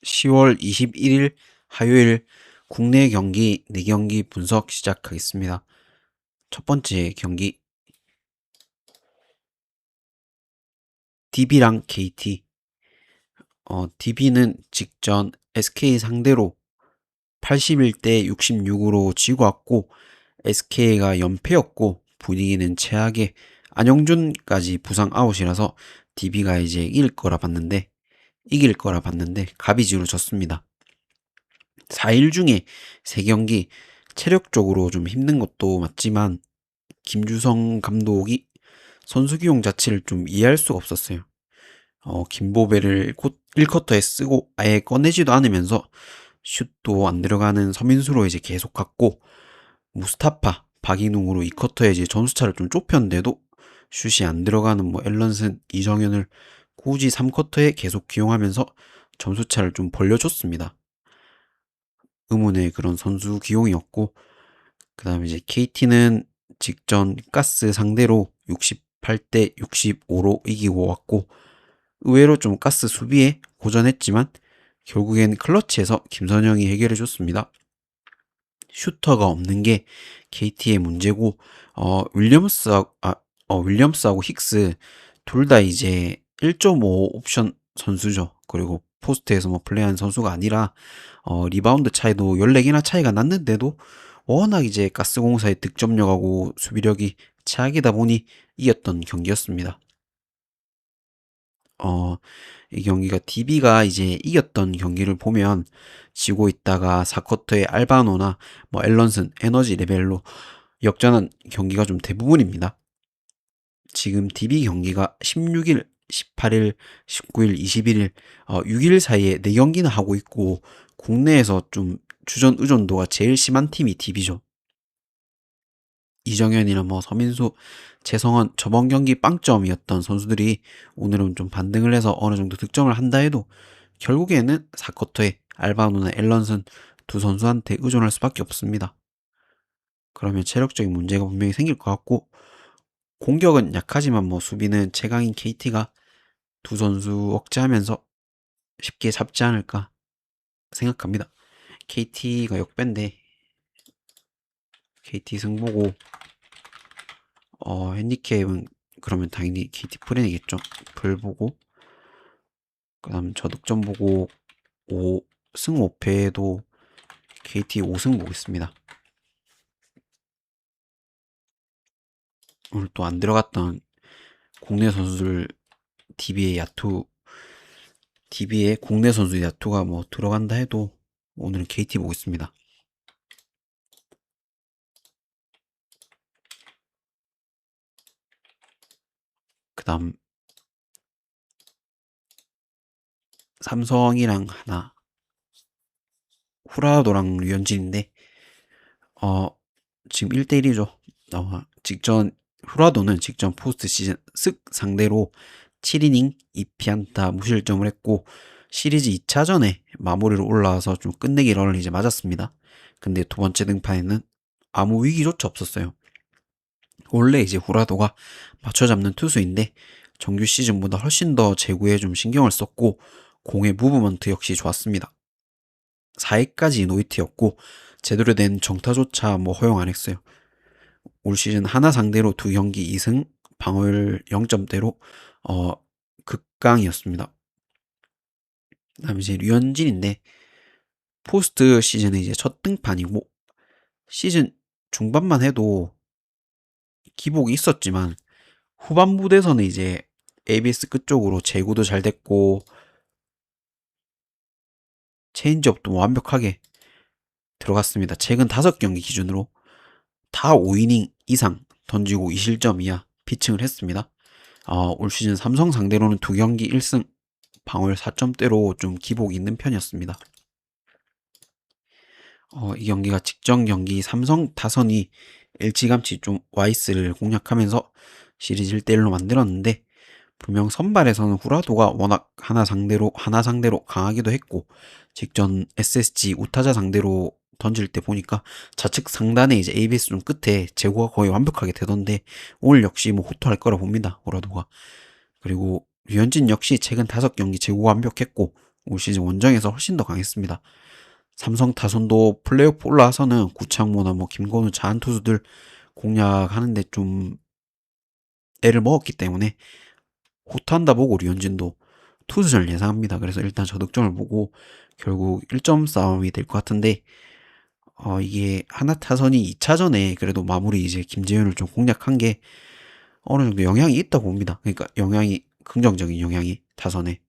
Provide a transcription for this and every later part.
10월 21일 화요일 국내 경기 4경기 분석 시작하겠습니다. 첫 번째 경기 DB랑 KT. DB는 직전 SK 상대로 81대 66으로 지고 왔고 SK가 연패였고 분위기는 최악의 안영준까지 부상 아웃이라서 DB가 이길 거라 봤는데 가비지로 졌습니다. 4일 중에 3경기 체력적으로 좀 힘든 것도 맞지만 김주성 감독이 선수 기용 자체를 좀 이해할 수가 없었어요. 김보배를 곧 1쿼터에 쓰고 아예 꺼내지도 않으면서 슛도 안 들어가는 서민수로 이제 계속 갔고 무스타파, 박인웅으로 2쿼터에 이제 전수차를 좀 좁혔는데도 슛이 안 들어가는 뭐 앨런슨, 이정현을 굳이 3쿼터에 계속 기용하면서 점수차를 좀 벌려줬습니다. 의문의 그런 선수 기용이었고 그 다음에 이제 KT는 직전 가스 상대로 68대 65로 이기고 왔고 의외로 좀 가스 수비에 고전했지만 결국엔 클러치에서 김선영이 해결해줬습니다. 슈터가 없는 게 KT의 문제고 윌리엄스하고 힉스 둘 다 이제 1.5 옵션 선수죠. 그리고 포스트에서 뭐 플레이하는 선수가 아니라 리바운드 차이도 14개나 차이가 났는데도 워낙 이제 가스공사의 득점력하고 수비력이 최악이다 보니 이겼던 경기였습니다. 어, 이 경기가 DB가 이제 이겼던 경기를 보면 지고 있다가 4쿼터에 알바노나 뭐 앨런슨 에너지 레벨로 역전한 경기가 좀 대부분입니다. 지금 DB 경기가 16일, 18일, 19일, 21일 6일 사이에 4경기나 하고 있고 국내에서 좀 주전 의존도가 제일 심한 팀이 DB죠. 이정현이나 뭐 서민수, 최성원 저번 경기 빵점이었던 선수들이 오늘은 좀 반등을 해서 어느 정도 득점을 한다 해도 결국에는 4쿼터에 알바노나 앨런슨 두 선수한테 의존할 수밖에 없습니다. 그러면 체력적인 문제가 분명히 생길 것 같고 공격은 약하지만 뭐 수비는 최강인 KT가 두 선수 억제하면서 쉽게 잡지 않을까 생각합니다. KT가 역배인데 KT 승보고 핸디캡은 그러면 당연히 KT 프렌이겠죠. 불 보고 그다음 저득점 보고 5승 5패도 KT 5승 보겠습니다. 오늘 또 안 들어갔던 국내 선수들 DB의 야투 DB의 국내 선수 야투가 뭐 들어간다 해도 오늘은 KT 보겠습니다. 그다음 삼성이랑 하나 후라도랑 류현진인데 어 지금 1대1이죠. 직전 후라도는 직전 포스트 시즌 쓱 상대로 7이닝 2피안타 무실점을 했고 시리즈 2차전에 마무리로 올라와서 좀 끝내기 런을 이제 맞았습니다. 근데 두 번째 등판에는 아무 위기조차 없었어요. 원래 이제 후라도가 맞춰잡는 투수인데 정규 시즌보다 훨씬 더 제구에 좀 신경을 썼고 공의 무브먼트 역시 좋았습니다. 4회까지 노히트였고 제대로 된 정타조차 뭐 허용 안 했어요. 올 시즌 하나 상대로 2경기 2승, 방어율 0점대로 극강이었습니다. 그다음에 이제 류현진인데 포스트 시즌에 이제 첫 등판이고 시즌 중반만 해도 기복이 있었지만 후반부에서는 이제 ABS 끝쪽으로 제구도 잘 됐고 체인지업도 완벽하게 들어갔습니다. 최근 5경기 기준으로 다 5이닝 이상 던지고 2실점 이하 피칭을 했습니다. 올 시즌 삼성 상대로는 2경기 1승, 방어율 4점대로 좀 기복이 있는 편이었습니다. 이 경기가 직전 경기 삼성 타선이 일찌감치 좀 와이스를 공략하면서 시리즈 1대1로 만들었는데 분명 선발에서는 후라도가 워낙 하나 상대로 강하기도 했고 직전 SSG 우타자 상대로 던질 때 보니까 좌측 상단에 이제 ABS 좀 끝에 제구가 거의 완벽하게 되던데 오늘 역시 뭐 호투할 거라 봅니다. 후라도가. 그리고 류현진 역시 최근 5경기 제구가 완벽했고 올 시즌 원정에서 훨씬 더 강했습니다. 삼성 타선도 플레이오프 올라와서는 구창모나 뭐 김건우 자한 투수들 공략하는데 좀 애를 먹었기 때문에 호투한다 보고 류현진도 투수전을 예상합니다. 그래서 일단 저득점을 보고 결국 1점 싸움이 될 것 같은데 이게 하나 타선이 2차전에 그래도 마무리 이제 김재현을 좀 공략한 게 어느 정도 영향이 있다고 봅니다. 그러니까 영향이 긍정적인 영향이 타선에.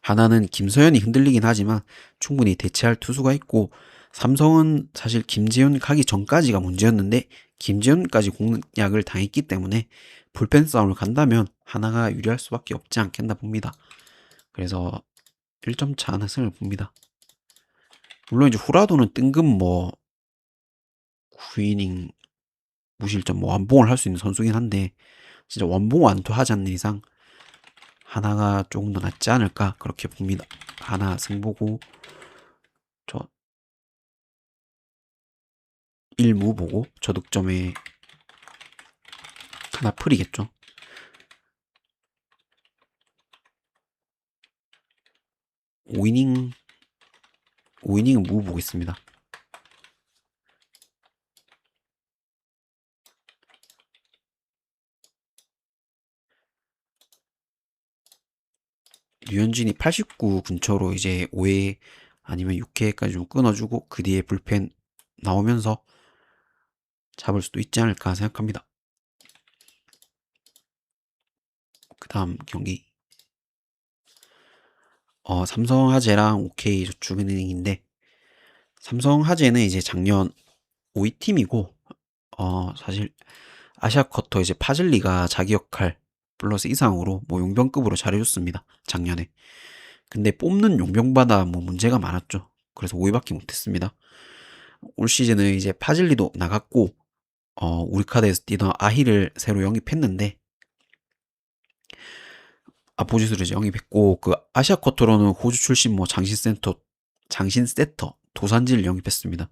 하나는 김서현이 흔들리긴 하지만 충분히 대체할 투수가 있고 삼성은 사실 김재현 가기 전까지가 문제였는데 김재현까지 공략을 당했기 때문에 불펜 싸움을 간다면 하나가 유리할 수밖에 없지 않겠나 봅니다. 그래서 1점 차 하나 승을 봅니다. 물론 이제 후라도는 뜬금 뭐 9이닝 무실점 뭐 완봉을 할 수 있는 선수긴 한데 진짜 완봉 완투하지 않는 이상 하나가 조금 더 낫지 않을까 그렇게 봅니다. 하나 승보고 저 1무 보고 저득점에 하나 풀이겠죠. 5이닝 5이닝은 무 보겠습니다. 류현진이 89 근처로 이제 5회 아니면 6회까지 좀 끊어주고 그 뒤에 불펜 나오면서 잡을 수도 있지 않을까 생각합니다. 그 다음 경기 삼성화재랑 OK저축은행인데 삼성화재는 이제 작년 5위 팀이고 사실 아시아쿼터 이제 파즐리가 자기 역할 플러스 이상으로 뭐 용병급으로 잘해줬습니다. 작년에. 근데 뽑는 용병마다 뭐 문제가 많았죠. 그래서 5위밖에 못했습니다. 올 시즌은 이제 파즐리도 나갔고 우리카드에서 뛰던 아히를 새로 영입했는데 아포지스를 이제 영입했고 그 아시아 쿼터로는 호주 출신 뭐 장신세터 도산지를 영입했습니다.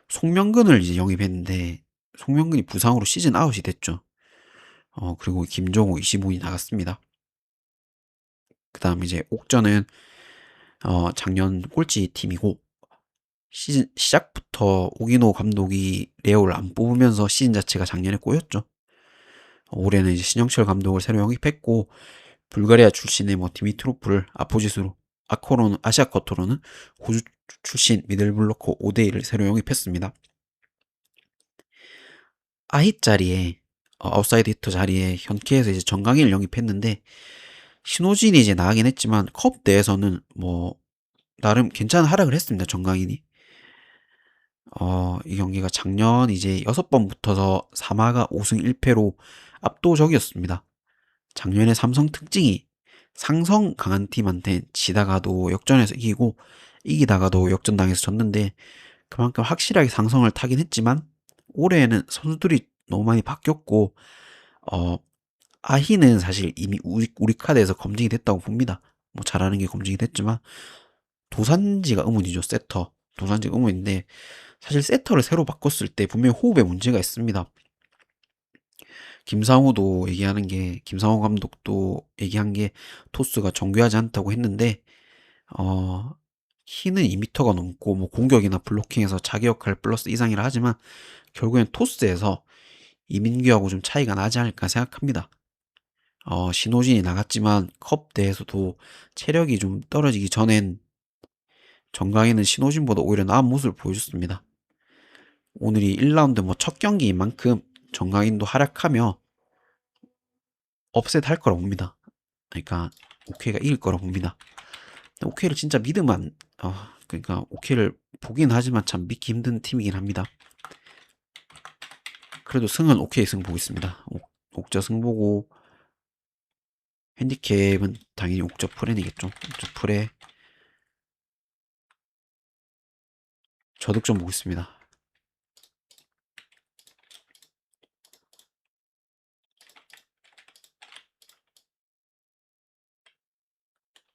송명근을 이제 영입했는데 송명근이 부상으로 시즌 아웃이 됐죠. 그리고 김종호 25이 나갔습니다. 그 다음 이제 옥전은 작년 꼴찌 팀이고 시즌 시작부터 오기노 감독이 레오를 안 뽑으면서 시즌 자체가 작년에 꼬였죠. 올해는 이제 신영철 감독을 새로 영입했고 불가리아 출신의 뭐 디미트로프를 아포지스로 아코로는 아시아 쿼터로는 호주 출신 미들블로커 오데이를 새로 영입했습니다. 아히 자리에 아웃사이드 히터 자리에 현케에서 이제 정강이를 영입했는데 신호진이 이제 나가긴 했지만 컵 내에서는 뭐 나름 괜찮은 활약을 했습니다. 정강인이. 이 경기가 작년 이제 6번 붙어서 3화가 5승 1패로 압도적이었습니다. 작년에 삼성 특징이 상성 강한 팀한테 지다가도 역전해서 이기고 이기다가도 역전당해서 졌는데 그만큼 확실하게 상성을 타긴 했지만 올해에는 선수들이 너무 많이 바뀌었고 어, 아히는 사실 이미 우리 카드에서 검증이 됐다고 봅니다. 뭐 잘하는 게 검증이 됐지만 도산지가 의문이죠. 세터 도산지가 의문인데 사실 세터를 새로 바꿨을 때 분명히 호흡에 문제가 있습니다. 김상우도 얘기하는 게 김상우 감독도 얘기한 게 토스가 정교하지 않다고 했는데 어 키는 2m가 넘고 뭐 공격이나 블로킹에서 자기 역할 플러스 이상이라 하지만 결국엔 토스에서 이민규하고 좀 차이가 나지 않을까 생각합니다. 신호진이 나갔지만 컵 대에서도 체력이 좀 떨어지기 전엔 정강이는 신호진보다 오히려 나은 모습을 보여줬습니다. 오늘이 1라운드 뭐 첫 경기인 만큼 정강인도 활약하며 업셋 할 거라고 봅니다. 그러니까 오케이가 이길 거라고 봅니다. 오케이를 진짜 믿으면 그러니까 오케이를 보긴 하지만 참 믿기 힘든 팀이긴 합니다. 그래도 승은 오케이 승 보겠습니다. 옥저 승 보고 핸디캡은 당연히 옥저 프렌이겠죠. 옥저 프레 저득점 보겠습니다.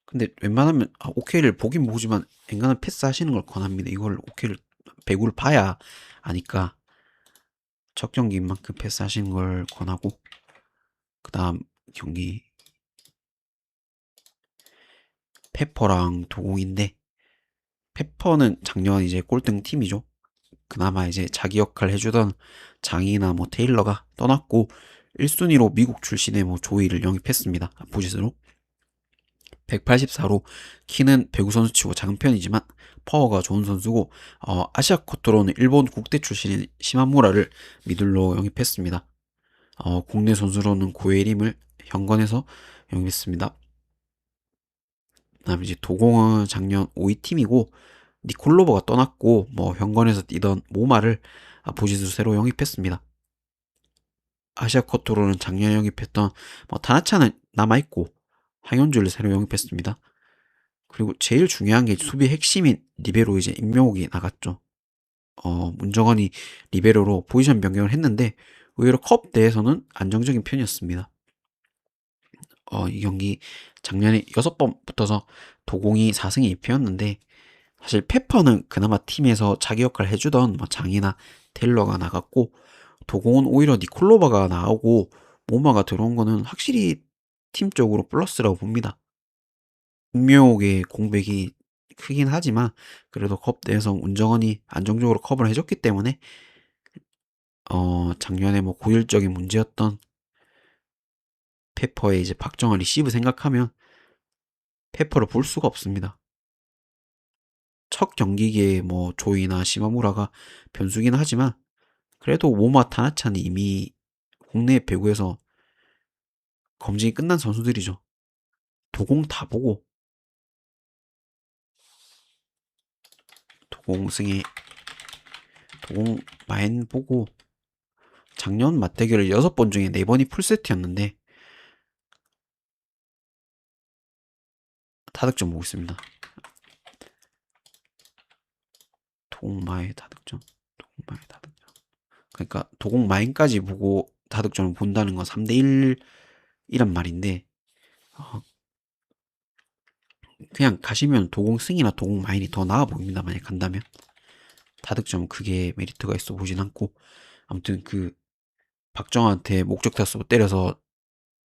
근데 웬만하면 오케이를 보긴 보지만 엔간한 패스 하시는 걸 권합니다. 이걸 오케이를 배구를 봐야 아니까 첫 경기인 만큼 패스 하시는 걸 권하고 그 다음 경기 페퍼랑 도공인데, 페퍼는 작년 이제 꼴등 팀이죠. 그나마 이제 자기 역할 해주던 장이나 뭐 테일러가 떠났고 1순위로 미국 출신의 뭐 조이를 영입했습니다. 포지스로 184로 키는 배구 선수치고 작은 편이지만 파워가 좋은 선수고, 아시아 쿼터로는 일본 국대 출신인 시마무라를 미들로 영입했습니다. 국내 선수로는 고예림을 현건에서 영입했습니다. 그다음에 이제 도공은 작년 5위 팀이고 니콜로버가 떠났고 뭐 현건에서 뛰던 모마를 보지스로 새로 영입했습니다. 아시아 쿼터로는 작년에 영입했던 뭐 타나차는 남아있고 황현주를 새로 영입했습니다. 그리고 제일 중요한 게 수비 핵심인 리베로 이제 임명옥이 나갔죠. 문정원이 리베로로 포지션 변경을 했는데 의외로 컵 대에서는 안정적인 편이었습니다. 이 경기 작년에 6번 붙어서 도공이 4승 2패였는데 사실 페퍼는 그나마 팀에서 자기 역할을 해주던 뭐 장이나 테일러가 나갔고 도공은 오히려 니콜로바가 나오고 모마가 들어온 거는 확실히 팀적으로 플러스라고 봅니다. 임명옥의 공백이 크긴 하지만 그래도 컵 내에서 운정원이 안정적으로 커버를 해줬기 때문에 작년에 뭐 고질적인 문제였던 페퍼의 이제 박정환 리시브 생각하면 페퍼를 볼 수가 없습니다. 첫 경기기에 뭐 조이나 시마무라가 변수긴 하지만 그래도 모마 타나찬이 이미 국내 배구에서 검증이 끝난 선수들이죠. 도공 다 보고 도공승에 도공 마인 보고 작년 맞대결을 6번 중에 4번이 풀세트였는데 타득점 보고 있습니다. 도공마의 타득점, 도공마의 타득점. 그러니까 도공마인까지 보고 타득점을 본다는 건 3대1이란 말인데 그냥 가시면 도공승이나 도공마인이 더 나아 보입니다. 만약 간다면 타득점 그게 메리트가 있어 보진 않고 아무튼 그 박정한테 목적 타수 때려서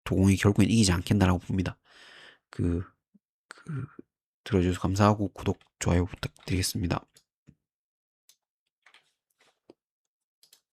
도공이 결국엔 이기지 않겠나라고 봅니다. 그, 그 들어주셔서 감사하고 구독, 좋아요 부탁드리겠습니다.